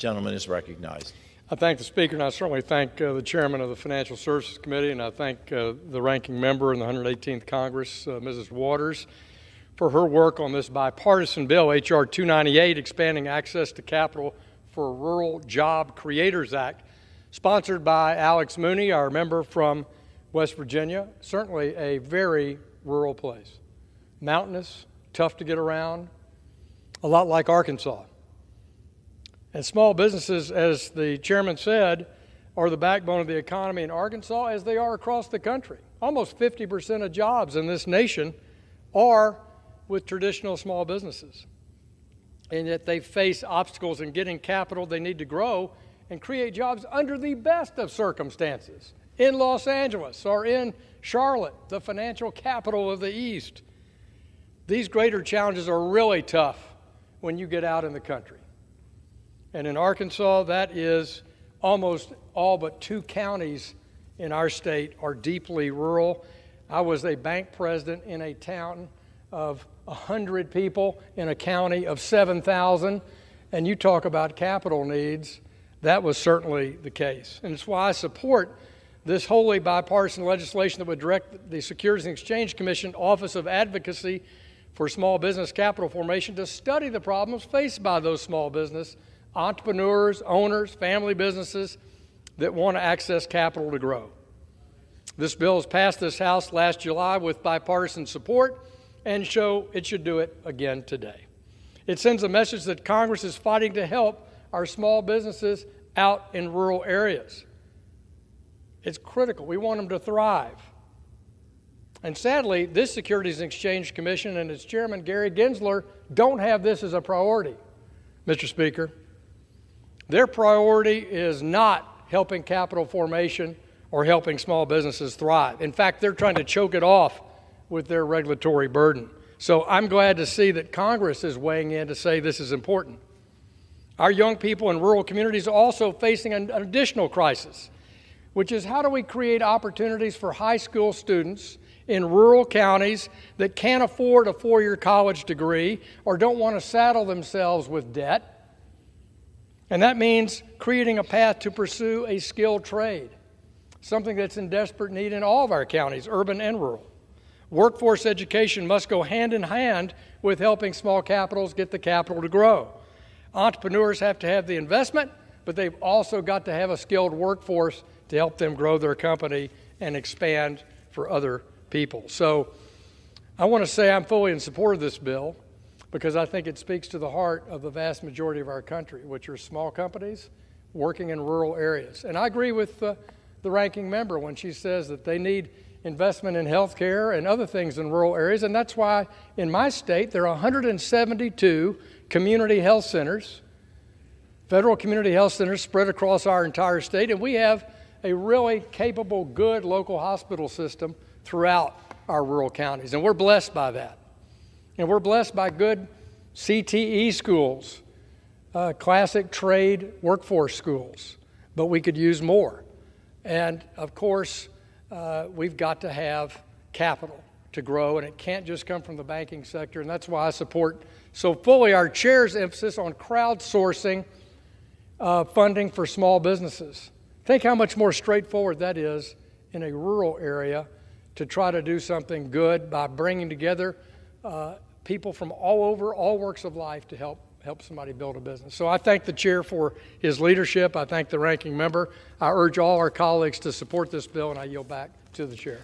Gentleman is recognized. I thank the Speaker, and I certainly thank the Chairman of the Financial Services Committee, and I thank the Ranking Member in the 118th Congress, Mrs. Waters, for her work on this bipartisan bill, H.R. 298, expanding access to capital for Rural Job Creators Act, sponsored by Alex Mooney, our member from West Virginia, certainly a very rural place. Mountainous, tough to get around, a lot like Arkansas. And small businesses, as the chairman said, are the backbone of the economy in Arkansas, as they are across the country. Almost 50% of jobs in this nation are with traditional small businesses. And yet they face obstacles in getting capital they need to grow and create jobs under the best of circumstances in Los Angeles or in Charlotte, the financial capital of the East. These greater challenges are really tough when you get out in the country. And in Arkansas, that is almost all but 2 counties in our state are deeply rural. I was a bank president in a town of 100 people in a county of 7,000, and you talk about capital needs, that was certainly the case. And it's why I support this wholly bipartisan legislation that would direct the Securities and Exchange Commission Office of Advocacy for Small Business Capital Formation to study the problems faced by those small business entrepreneurs, owners, family businesses that want to access capital to grow. This bill has passed this House last July with bipartisan support, and it should do it again today. It sends a message that Congress is fighting to help our small businesses out in rural areas. It's critical. We want them to thrive. And sadly, this Securities and Exchange Commission and its chairman, Gary Gensler, don't have this as a priority, Mr. Speaker. Their priority is not helping capital formation or helping small businesses thrive. In fact, they're trying to choke it off with their regulatory burden. So I'm glad to see that Congress is weighing in to say this is important. Our young people in rural communities are also facing an additional crisis, which is how do we create opportunities for high school students in rural counties that can't afford a 4-year college degree or don't want to saddle themselves with debt. And that means creating a path to pursue a skilled trade, something that's in desperate need in all of our counties, urban and rural. Workforce education must go hand in hand with helping small capitals get the capital to grow. Entrepreneurs have to have the investment, but they've also got to have a skilled workforce to help them grow their company and expand for other people. So I want to say I'm fully in support of this bill, because I think it speaks to the heart of the vast majority of our country, which are small companies working in rural areas. And I agree with the ranking member when she says that they need investment in health care and other things in rural areas. And that's why in my state, there are 172 community health centers, federal community health centers spread across our entire state. And we have a really capable, good local hospital system throughout our rural counties. And we're blessed by that. And we're blessed by good CTE schools, classic trade workforce schools, but we could use more. And of course, we've got to have capital to grow, and it can't just come from the banking sector. And that's why I support so fully our chair's emphasis on crowdsourcing funding for small businesses. Think how much more straightforward that is in a rural area to try to do something good by bringing together people from all over, all walks of life to help somebody build a business. So I thank the chair for his leadership. I thank the ranking member. I urge all our colleagues to support this bill, and I yield back to the chair.